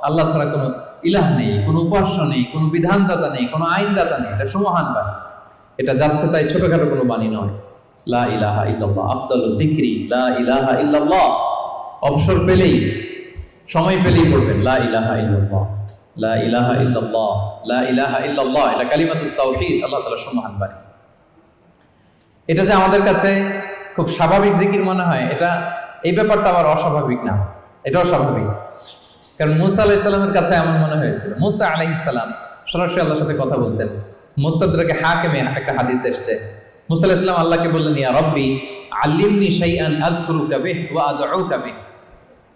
আল্লাহ ছাড়া কোনো ইলাহ নেই, কোনো উপাস্য নেই, কোনো বিধানদাতা নেই, কোনো আইনদাতা নেই। এটা সুমহান বাণী, এটা যাচ্ছে তাই ছোটখাটো কোনো বাণী নয়। লা ইলাহা ইল্লাল্লাহ আফদালু যিকরি লা ইলাহা ইল্লাল্লাহ। অবসর পেলেই, সময় পেলেই পড়বেন লা ইলাহা ইল্লাল্লাহ, লা ইলাহা ইল্লাল্লাহ, লা ইলাহা ইল্লাল্লাহ। এটা কালিমাতুত তাওহীদ, আল্লাহ তাআলার সুমহান বাণী। এটা যে আমাদের কাছে খুব স্বাভাবিক জিকির মনে হয়, এটা এই ব্যাপারটা আবার অস্বাভাবিক না, এটাও স্বাভাবিক। কারণ মুসা আলাইহিস সালামের কাছে এমন মনে হয়েছিল। মুসা আলাইহিস সালাম সরাসরি আল্লাহর সাথে কথা বলতেন। মুস্তাদরাকে হাকিমে একটা হাদিস এসেছে, মুসা আলাইহিস সালাম আল্লাহকে বললেন, ইয়া রাব্বি আল্লিমনি শাইআন আযকুরুকা বিহি ওয়া আদউকা বিহি।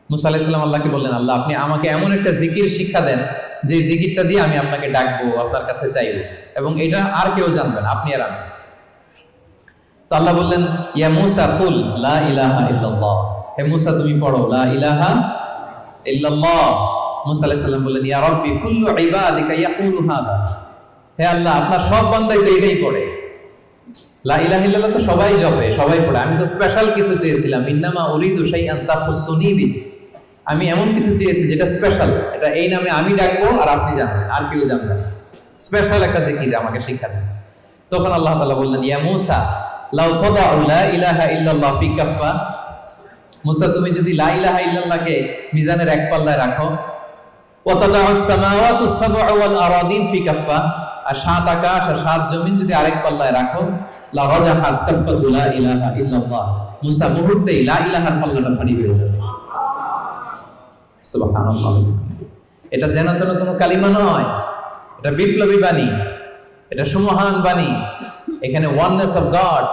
মুসা আলাইহিস সালাম আল্লাহকে বললেন, আল্লাহ আপনি আমাকে এমন একটা জিকির শিক্ষা দেন যে জিকিরটা দিয়ে আমি আপনাকে ডাকবো, আপনার কাছে চাইবো, এবং এটা আর কেউ জানবেন, আপনি আর আমি। তো আল্লাহ বললেন, ইয়া মূসা কুল লা ইলাহা ইল্লাল্লাহ, হে মূসা তুমি পড়ো লা ইলাহা ইল্লাল্লাহ। মূসা আলাইহিস সালাম বললেন, ইয়া রাব্বি কুল্লু ইবাদিকা ইয়াকুলু হাদা, হে আল্লাহ আপনার সব বান্দাই তো এটাই পড়ে, লা ইলাহা ইল্লাল্লাহ তো সবাই জপে, সবাই পড়ে, আমি তো স্পেশাল কিছু চেয়েছিলাম, ইন্নামা উরিদু শাইআন তাখুসুনি বি, আমি এমন কিছু চেয়েছি যেটা স্পেশাল, এটা এই নামে আমি ডাকবো আর আপনি জানবেন, আর কেউ জানবেন, স্পেশাল একটা জিকির আমাকে শিক্ষা দেন। তখন আল্লাহ তাআলা বললেন, ইয়া মূসা লাউ তাদাউ লা ইলাহা ইল্লাল্লাহ ফি কাফা, মূসা তুমি যদি লা ইলাহা ইল্লাল্লাহকে মিজানের এক পাল্লায় রাখো, ওয়া তাদাউস সামাওয়াতুস সাবউ ওয়াল আরাদিন ফি কাফা, আর সাত আকাশ আর সাত জমিন যদি আরেক পাল্লায় রাখো, লা রাজাহাত কাফাতু লা ইলাহা ইল্লাল্লাহ, মূসা মুহূর্তেই লা ইলাহার পাল্লাটা ভারী হয়ে যাবে। সুবহানাল্লাহ। এটা যেন তেন কোনো কালিমা নয়, এটা বিপ্লবী বাণী, এটা সুমহান বাণী। এখানে ওয়াননেস অফ গড,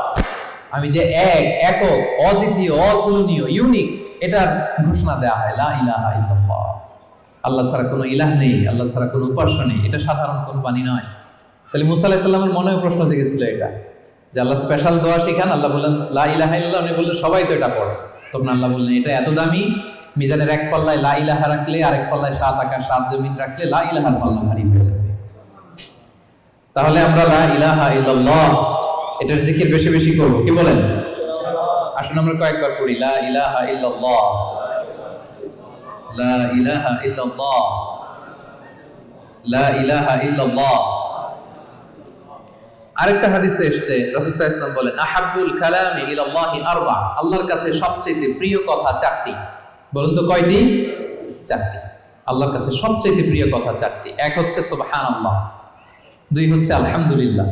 আমি যে এক, একক, অদ্বিতীয়, অতুলনীয়, ইউনিক, এটার ঘোষণা দেওয়া হয়, লা ইলাহা ইল্লাল্লাহ। আল্লাহ ছাড়া কোনো ইলাহ নেই, আল্লাহ ছাড়া কোনো উপাস্য নেই, এটা সাধারণ কোনো বাণী নয়। তাহলে মূসা আলাইহিস সালামের মনেও প্রশ্ন জেগেছিল এটা, যে আল্লাহ স্পেশাল দোয়া শিখান। আল্লাহ বললেন লা ইলাহা ইল্লাল্লাহ, উনি বললেন সবাই তো এটা পড়ে। তখন আল্লাহ বললেন এটা এত দামি, মিজানের এক পাল্লায় লা ইলাহা রাখলে আরেক পাল্লায় সাত আকাশ সাত জমিন রাখলে লা ইলাহার পাল্লা ভারী হয়ে যাবে। তাহলে আমরা লা ইলাহা ইল্লাল্লাহ এটার জিকির বেশি বেশি করব, কি বলেন? আসুন আমরা কয়েকবার পড়ি, লা ইলাহা ইল্লাল্লাহ, লা ইলাহা ইল্লাল্লাহ, লা ইলাহা ইল্লাল্লাহ। আরেকটা হাদিসে এসেছে, রাসূল সাল্লাল্লাহু আলাইহি ওয়াসাল্লাম বলেন, আহাব্বুল কালামি ইলাল্লাহি আরবা, আল্লাহর কাছে সবচেয়ে প্রিয় কথা চারটি। বলুন তো কয়টি? চারটি। আল্লাহর কাছে সবচেয়ে প্রিয় কথা চারটি। এক হচ্ছে সুবহানাল্লাহ, দুই হচ্ছে আলহামদুলিল্লাহ,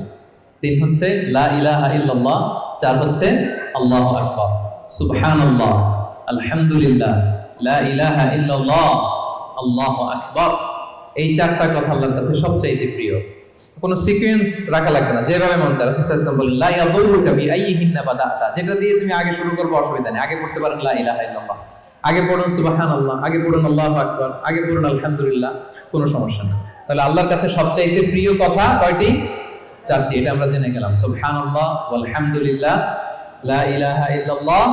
তিন হচ্ছে লা ইলাহা ইল্লাল্লাহ, চার হচ্ছে আল্লাহু আকবার। সুবহানাল্লাহ, আলহামদুলিল্লাহ, লা ইলাহা ইল্লাল্লাহ, আল্লাহু আকবার। এই চারটা কথা আল্লাহর কাছে সবচেয়ে প্রিয়। কোনো সিকোয়েন্স রাখা লাগবে না, যেভাবে মন চায়। রাসূল সাল্লাল্লাহু আলাইহি ওয়াসাল্লাম বলেন, লা ইয়াদুররুকা বিআইয়িহিন্না বাদাতা, যেটা দিয়ে তুমি আগে শুরু করবে অসুবিধা নেই। আগে পড়তে পারেন লা ইলাহা ইল্লাল্লাহ, আগে পড়ুন সুবহানাল্লাহ, আগে পড়ুন আল্লাহু আকবার, আগে পড়ুন আলহামদুলিল্লাহ, কোনো সমস্যা নেই। তাহলে আল্লাহর কাছে সবচাইতে প্রিয় কথা কয়টি? চারটি। এটা আমরা জেনে গেলাম, সুবহানাল্লাহ, আলহামদুলিল্লাহ, লা ইলাহা ইল্লাল্লাহ,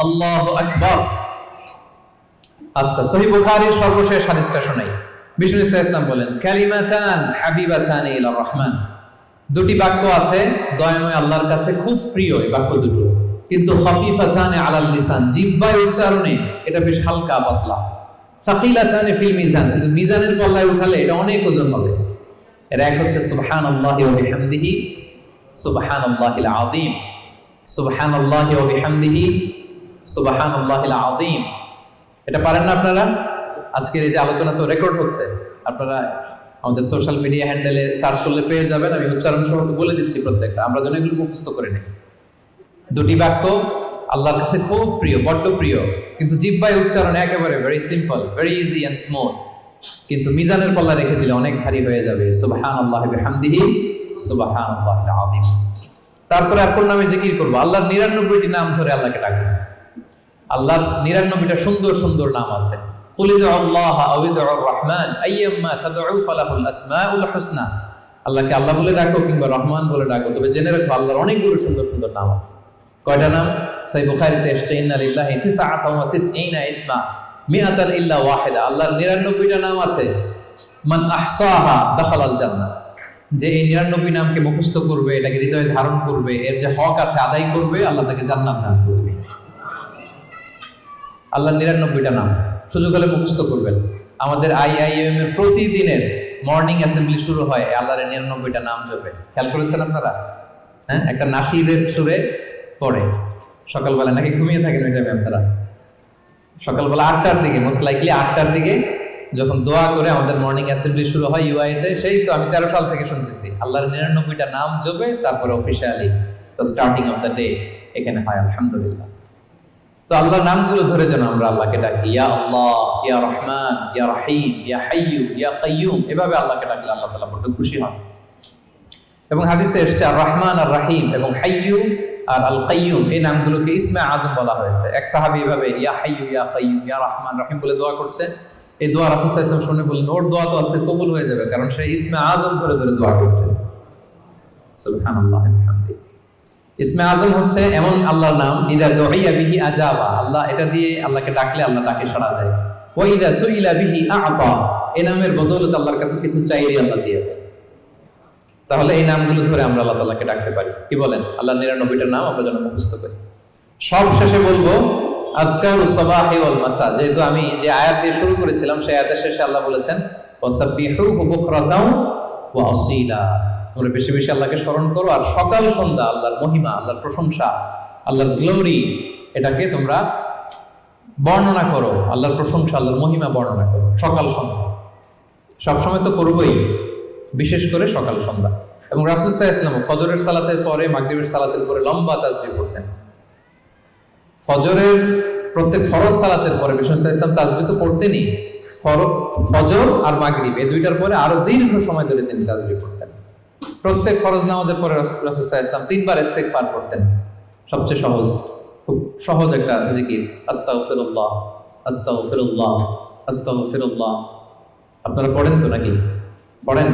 আল্লাহু আকবার। আচ্ছা, সহিহ বুখারীর সর্বশেষ হাদিসটা শোনাই। বিষ্ণু ইসলাম বলেন, কালিমাতান হাবিবাতান ইলার রহমান, দুটি বাক্য আছে দয়াময় আল্লাহর কাছে খুব প্রিয়, এই বাক্য দুটো, কিন্তু খাফিফাতান আলাল লিসান, জিহ্বায় উচ্চারণে এটা বেশ হালকা পাতলা। সাকিলাতান ফিল মিজান, কিন্তু মিজানের পাল্লায় উঠালে এটা অনেক ওজন হবে। এর এক হচ্ছে সুবহানাল্লাহি ওয়া বিহামদিহি, সুবহানাল্লাহিল আযীম, সুবহানাল্লাহি ওয়া বিহামদিহি, সুবহানাল্লাহিল আযীম। এটা পারেন না আপনারা? আজকের এই যে আলোচনা তো রেকর্ড হচ্ছে, আপনারা আমাদের সোশ্যাল মিডিয়া হ্যান্ডেলে সার্চ করলে পেয়ে যাবেন। আমি উচ্চারণ সহ বলে দিচ্ছি প্রত্যেকটা, আমরা যেন এগুলো মুখস্থ করে নিই। দুটি বাক্য আল্লাহর কাছে খুব প্রিয়, বড্ড প্রিয়, কিন্তু জিহ্বায় উচ্চারণ একেবারে very simple, very easy and smooth, কিন্তু মিজানের পাল্লা রেখে দিলে অনেক ভারী হয়ে যাবে। সুবহানাল্লাহি বিহামদিহি, সুবহানাল্লাহিল আযীম। তারপরে আপন নামে জিকির করব, আল্লাহর 99টি নাম ধরে আল্লাহকে ডাকবো। আল্লাহর 99টা সুন্দর সুন্দর নাম আছে। কুল ইদউল্লাহ আও ইদউর রহমান আইয়াম্মা তাদউ ফালাহুল আসমাউল হুসনা, আল্লাহকে আল্লাহ বলে ডাকো কিংবা রহমান বলে ডাকো, তবে জেনে রাখো আল্লাহর অনেকগুলো সুন্দর সুন্দর নাম আছে। কয়টা নাম? সহিহ বুখারীতে এসেছে, ইন্না লিল্লাহি 99 ইসমা মিআতান ইল্লা ওয়াহিদা, আল্লাহর 99টা নাম আছে। মান আহসাহা দাখালাল জান্নাহ, যে এই 99 নামকে মুখস্থ করবে, এটাকে হৃদয়ে ধারণ করবে, এর যে হক আছে আদায় করবে, আল্লাহ তাকে জান্নাত দান করবে। আল্লাহর 99টা নাম সুযোগ হলে মুখস্থ করবেন। আমাদের আইআইএম এর প্রতিদিনের মর্নিং অ্যাসেম্বলি শুরু হয় আল্লাহর 99টা নাম জপে। খেয়াল করেছেন আপনারা? হ্যাঁ, একটা নাশিদের সুরে পড়ে সকালবেলা, নাকি ঘুমিয়ে থাকেন ওই টাইমে আপনারা? সকালবেলা 8টার দিকে, মোস্ট লাইকলি 8টার দিকে যখন দোয়া করে আমাদের মর্নিং অ্যাসেম্বলি শুরু হয় ইউআইতে, সেই তো আমি 13 সাল থেকে শুনতেছি আল্লাহর 99টা নাম জপে, তারপরে officially the starting of the day এখানে হয়। আলহামদুলিল্লাহ। তো আল্লাহর নামগুলো ধরে যেন আমরা আল্লাহকে ডাকি, ইয়া আল্লাহ, ইয়া রহমান, ইয়া রহিম, ইয়া হাইয়্যু, ইয়া কাইয়্যুম। এভাবে আল্লাহকে ডাকলে আল্লাহ তাআলা বড় খুশি হন। এবং হাদিসে এসেছে আর রহমান আর রহিম এবং হাইয়্যু আর আল কাইয়্যুম, এই নামগুলোকে ইসমে আজম বলা হয়েছে। এক সাহাবী এভাবে ইয়া হাইয়্যু, ইয়া কাইয়্যুম, ইয়া রহমান, রহিম বলে দোয়া করছে, এই দোয়া রাসূল সাল্লাল্লাহু আলাইহি ওয়াসাল্লাম শুনে বললেন, ওর দোয়া তো আছে, কবুল হয়ে যাবে, কারণ সে ইসমে আজম ধরে ধরে দোয়া করছে। সুবহানাল্লাহ ওয়া বিহামদিহি। ইসমে আজম হচ্ছে এমন আল্লাহর নাম, ইযা দুইয়া বিহি আজাবা, আল্লাহ এটা দিয়ে আল্লাহকে ডাকলে আল্লাহ ডাকে সাড়া দেয়। ওয়া ইযা সুইলা বিহি আ'তা, এই নামের বদৌলতে আল্লাহর কাছে কিছু চাইলে আল্লাহ দিয়ে দেয়। তাহলে এই নামগুলো ধরে আমরা আল্লাহ তাআলাকে ডাকতে পারি। কি বলেন? আল্লাহর 99টা নাম আমরা যেন মুখস্থ করি। সব শেষে বলবো আযকারুস সাবাহি ওয়াল মাসা, যেহেতু আমি যে আয়াত দিয়ে শুরু করেছিলাম সেই আয়াতের শেষে আল্লাহ বলেছেন ওয়াসাব্বিহুহু বুকরাতাও ওয়া আসীলা, তোমরা বেশি বেশি আল্লাহকে স্মরণ করো আর সকাল সন্ধ্যা আল্লাহর মহিমা, আল্লাহর প্রশংসা, আল্লাহর গ্লোরি এটাকে তোমরা বর্ণনা করো, আল্লাহর প্রশংসা, আল্লাহর মহিমা বর্ণনা করো সকাল সন্ধ্যা। সবসময় তো করবোই, বিশেষ করে সকাল সন্ধ্যা। এবং রাসূল সাল্লাল্লাহু আলাইহি ওয়াসাল্লাম ফজরের সালাতের পরে, মাগরিবের সালাতের পরে লম্বা তাসবিহ পড়তেন। ফজরের প্রত্যেক ফরজ সালাতের পরে বিষ্ণু সাল্লাল্লাহু আলাইহি ওয়াসাল্লাম তাসবিহ তো পড়তেনই, ফজর আর মাগরিব এই দুইটার পরে আরো দীর্ঘ সময় ধরে তিনি তাসবিহ পড়তেন। প্রত্যেক ফরজ নামাজের পরে রাসূল সাল্লাল্লাহু আলাইহি ওয়াসাল্লাম 3 বার ইস্তিগফার করতেন। সবচেয়ে সহজ, খুব সহজ একটা জিকির, আস্তাগফিরুল্লাহ আস্তাগফিরুল্লাহ আস্তাগফিরুল্লাহ। আপনারা পড়েন তো নাকি? পড়েন?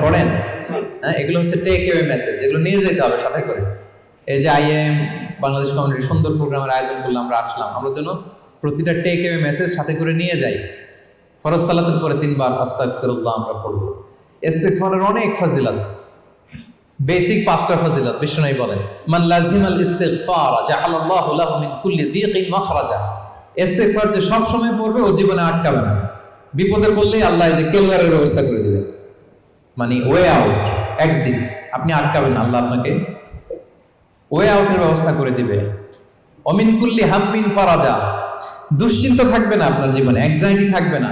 হ্যাঁ, এগুলো হচ্ছে টেক অ্যাওয়ে মেসেজ, এগুলো নিয়ে যেতে হবে সাথে করে। এই যে আইএম বাংলাদেশ কমিউনিটি সুন্দর প্রোগ্রামের আয়োজন করলে আমরা আসলাম, আমরা যেন প্রতিটা টেক অ্যাওয়ে মেসেজ সাথে করে নিয়ে যাই। ফরজ সালাতের পরে 3 বার আস্তাগফিরুল্লাহ আমরা পড়ব। ইস্তিগফারের অনেক ফাজিলত, বেসিক 5টা ফাজিলত বিষ্ণু বলেন, মান লাজিমাল ইস্তিগফার জাআলাল্লাহু লাহু মিন কুল্লি দীকিন মাখরাজা। ইস্তিগফার যে সব সময় পড়বে ও জীবনে আটকাবে না, বিপদে পড়লেই আল্লাহ এই যে কেল্লারের ব্যবস্থা করে দিবেন, মানে ওয়ে আউট, এক্সিট। আপনি আটকাবেন, আল্লাহ আপনাকে ওয়ে আউটের ব্যবস্থা করে দিবে। অমিন কুল্লি হাম্মিন ফারাজা, দুশ্চিন্তা থাকবে না আপনার জীবনে, অ্যাংজাইটি থাকবে না,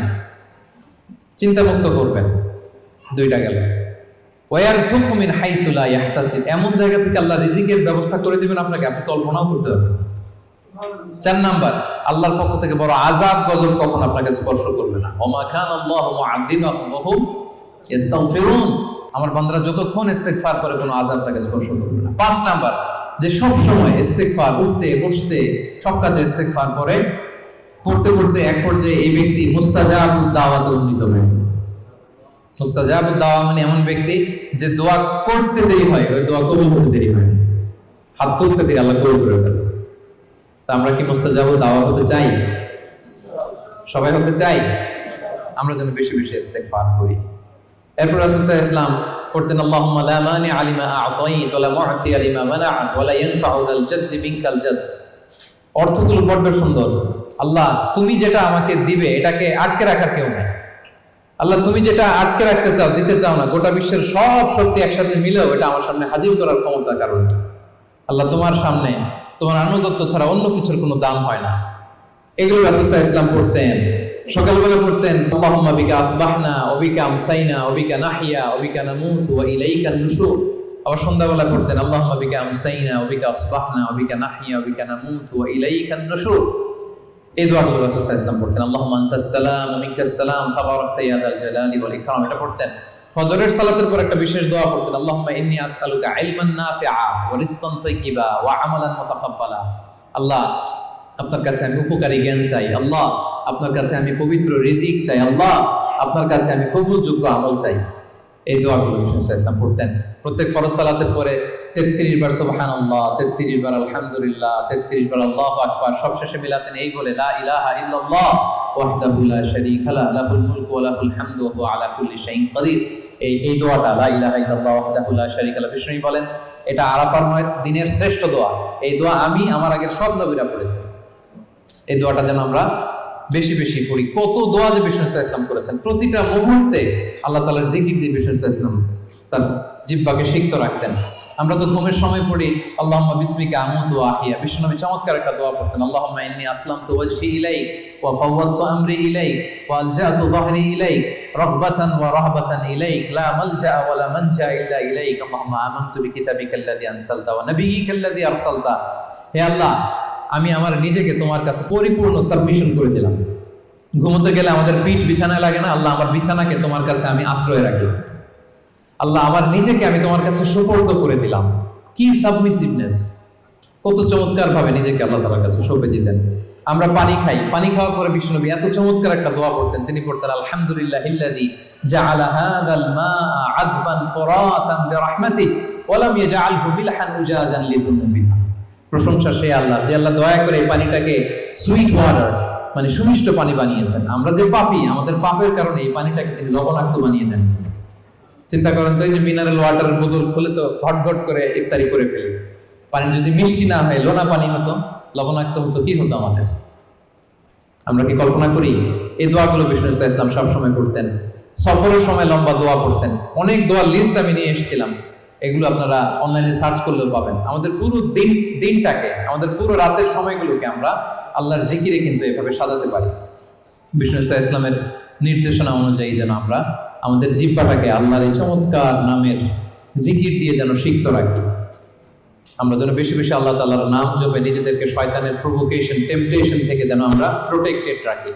চিন্তা মুক্ত করবেন। 2টা গেল। ওয়ারযুকহু মিন হাইসু লা ইয়াহতাসিব, এমন জায়গা থেকে আল্লাহ রিজিকের ব্যবস্থা করে দিবেন আপনাকে, আপনি কল্পনাও করতে পারবেন। 4 নাম্বার, আল্লাহর পক্ষ থেকে বড় আযাব গজব কখন আপনাকে স্পর্শ করবে না। ওমা কানাল্লাহু মুআযিবাহুম ওয়া হুম ইস্তাগফিরুন, আমার বান্দারা যতক্ষণ ইস্তিগফার করে কোনো আযাব তাকে স্পর্শ করবে না। 5 নাম্বার, যে সব সময় ইস্তিগফার, উঠতে বসতে সব কাজে ইস্তিগফার করে, পড়তে পড়তে এক পর্যায়ে এই ব্যক্তি মুস্তাজাবুদ দাওয়াতে উন্নীত হয়ে যায়। মুস্তাজাবুদ দাওয়া মানে এমন ব্যক্তি যে দোয়া করতে দেরি হয়, ওই দোয়া কবুল হতে দেরি হয়, হাত তুলতে দেরি আল্লাহ কবুল করে ফেলে। তা আমরা কি মুস্তাজাবুদ দাওয়া হতে চাই? সবাই হতে চাই? আমরা যেন বেশি বেশি ইস্তিগফার করি। এরপর রাসূল সাল্লাল্লাহু আলাইহি ওয়াসাল্লাম পড়তেন আল্লাহুম্মা লা মানিআ লিমা আ'তাইতা ওয়া লা মু'তিয়া লিমা মানা'ত ওয়া লা ইয়ানফা'ু যাল জাদ্দি মিনকাল জাদ। অর্থগুলো বড় সুন্দর। আল্লাহ তুমি যেটা আমাকে দিবে এটাকে আটকে রাখার কেউ নাই। আল্লাহ তুমি যেটা আটকে রাখতে চাও, দিতে চাও না, গোটা বিশ্বের সব শক্তি একসাথে মিলেও এটা আমার সামনে হাজির করার ক্ষমতা কারণ নেই। আল্লাহ তোমার সামনে তোমার আনুগত্য ছাড়া অন্য কিছুর কোনো দাম হয় না। এগুলো রাসূল সাল্লাল্লাহু আলাইহি ওয়াসাল্লাম পড়তেন। সকালবেলা পড়তেন আল্লাহুম্মা বিকা আসবাহনা ওয়া বিকা আমসাইনা ওয়া বিকা নাহইয়া ওয়া বিকা নামুতু ওয়া ইলাইকান নুশুর। আবার সন্ধ্যাবেলা পড়তেন আল্লাহুম্মা বিকা আমসাইনা ওয়া বিকা আসবাহনা ওয়া বিকা নাহইয়া ওয়া বিকা নামুতু ওয়া ইলাইকান নুশুর। এই দোয়াগুলো রাসূল সাল্লাল্লাহু আলাইহি ওয়াসাল্লাম পড়তেন। আল্লাহুম্মা আনতাস সালাম ওয়া মিনকাস সালাম তাবারাকতা ইয়া যাল জালালি ওয়াল ইকরাম, এটা পড়তেন। ফজরের সালাতের পর একটা বিশেষ দোয়া পড়তেন, আল্লাহুম্মা ইন্নী আসআলুকা ইলমান নাফিআ ওয়া রিজকান তাইয়্যিবা ওয়া আমালান মুতাকাব্বালা। আল্লাহ আপনার কাছে আমি উপকারী জ্ঞান চাই, আল্লাহ আপনার কাছে আমি পবিত্র রিজিক চাই, আল্লাহ আপনার কাছে আমি কবুলযোগ্য আমল চাই। এই দোয়াগুলো রাসূল সাল্লাল্লাহু আলাইহি ওয়াসাল্লাম পড়তেন। প্রত্যেক ফরজ সালাতের পরে 33 বার সুবহানাল্লাহ, 33 বার আলহামদুলিল্লাহ, 33 বার আল্লাহু আকবার, সবশেষে মিলাতেন এই বলে লা ইলাহা ইল্লাল্লাহ ওয়াহদাহু লা শারীকা লাহু লাহুল মুলকু ওয়া লাহুল হামদু ওয়া হুয়া আলা কুল্লি শাইইন কাদির। এই দোয়াটা লা ইলাহা ইল্লাল্লাহ ওয়াহদাহু লা শারীকা লাহু, বিষ্ণু বলেন এটা আরাফার দিনের শ্রেষ্ঠ দোয়া। এই দোয়া আমি আমার আগের সব নবীরা পড়েছি। এই দোয়াটা যেন আমরা বেশি বেশি পড়ি। কত দোয়া যে বিষ্ণু সাল্লাল্লাহু আলাইহি ওয়াসাল্লাম করেছেন, প্রতিটা মুহূর্তে আল্লাহ তাআলার জিকির দিয়ে বিষ্ণু সাল্লাল্লাহু আলাইহি ওয়াসাল্লাম তার জিহ্বাকে সিক্ত রাখতেন। আমরা তো ঘুমের সময় পড়ি আল্লাহুম্মা বিসমিকা আমুতু ওয়া আহইয়া, বিষ্ণু নবী চমৎকার একটা দোয়া পড়তেন, আল্লাহুম্মা ইন্নী আসলামতু ওয়াজহি ইলাইক ওয়া ফাওয়াদতু আমরি ইলাইক ওয়া আলজাতু যাহরি ইলাইক রাগবাতান ওয়া রাহবাতান ইলাইক লা মালজা ওয়া লা মানজা ইল্লা ইলাইক আল্লাহুম্মা আমানতু বিকিতাবিকাল্লাযী আনসালতা ওয়া নাবিয়্যিকাল্লাযী আরসালতা। হে আল্লাহ, আমি আমার নিজেকে তোমার কাছে পরিপূর্ণ সাবমিশন করে দিলাম। ঘুমোতে গেলে আমাদের পিঠ বিছানায় লাগে না, আল্লাহ আমার বিছানাকে তোমার কাছে আমি আশ্রয় রাখলাম। আল্লাহ আমার নিজেকে আমি তোমার কাছে সুপর্দ করে দিলাম। কি সাবমিসিভনেস, কত চমৎকার ভাবে নিজেকে আল্লাহ তাআলার কাছে সঁপে দিতেন। আমরা পানি খাই, পানি খাওয়ার পরে বিষ্ণুনবী এত চমৎকার একটা দোয়া পড়তেন, তিনি পড়তেন আলহামদুলিল্লাহিল্লাযী জাআলা হাযাল মাআ আযবান ফুরাতান বিরহমাতিহি ওয়া লাম ইয়াজআলহু মিলহান উজাজান লিযুনুবিনা। প্রশংসা সেই আল্লাহ, যে আল্লাহ দয়া করে এই পানিটাকে সুইট ওয়াটার মানে সুমিষ্ট পানি বানিয়েছেন। আমরা যে পাপী, আমাদের পাপের কারণে এই পানিটাকে তিনি লবণাক্ত বানিয়ে দেন। চিন্তা করেন তো, এই যে মিনারেল ওয়াটারের বোতল খুলে তো ঘট ঘট করে ইফতারি করে ফেলি, পানি যদি মিষ্টি না হয়, লোনা পানি হতো, লবণাক্ত হতো, কি হতো আমাদের? আমরা কি কল্পনা করি? এই দোয়াগুলো বিষ্ণু ইসলাম সবসময় করতেন। সফরের সময় লম্বা দোয়া করতেন, অনেক দোয়ার লিস্ট আমি নিয়ে এসেছিলাম, এগুলো আপনারা অনলাইনে সার্চ করলেও পাবেন। আমাদের পুরো দিনটাকে, আমাদের পুরো রাতের সময়গুলোকে আমরা আল্লাহর জিকিরে কিন্তু এভাবে সাজাতে পারি। বিষ্ণু ইসলামের নির্দেশনা অনুযায়ী যেন আমরা আমাদের জিহ্বাটাকে আল্লাহর এই চমৎকার নামের জিকির দিয়ে যেন সিক্ত রাখি। আমরা যেন বেশি বেশি আল্লাহ তাআলার নাম জপে নিজেদেরকে শয়তানের প্রভোকেশন, টেম্পটেশন থেকে যেন আমরা প্রোটেক্টেড রাখি।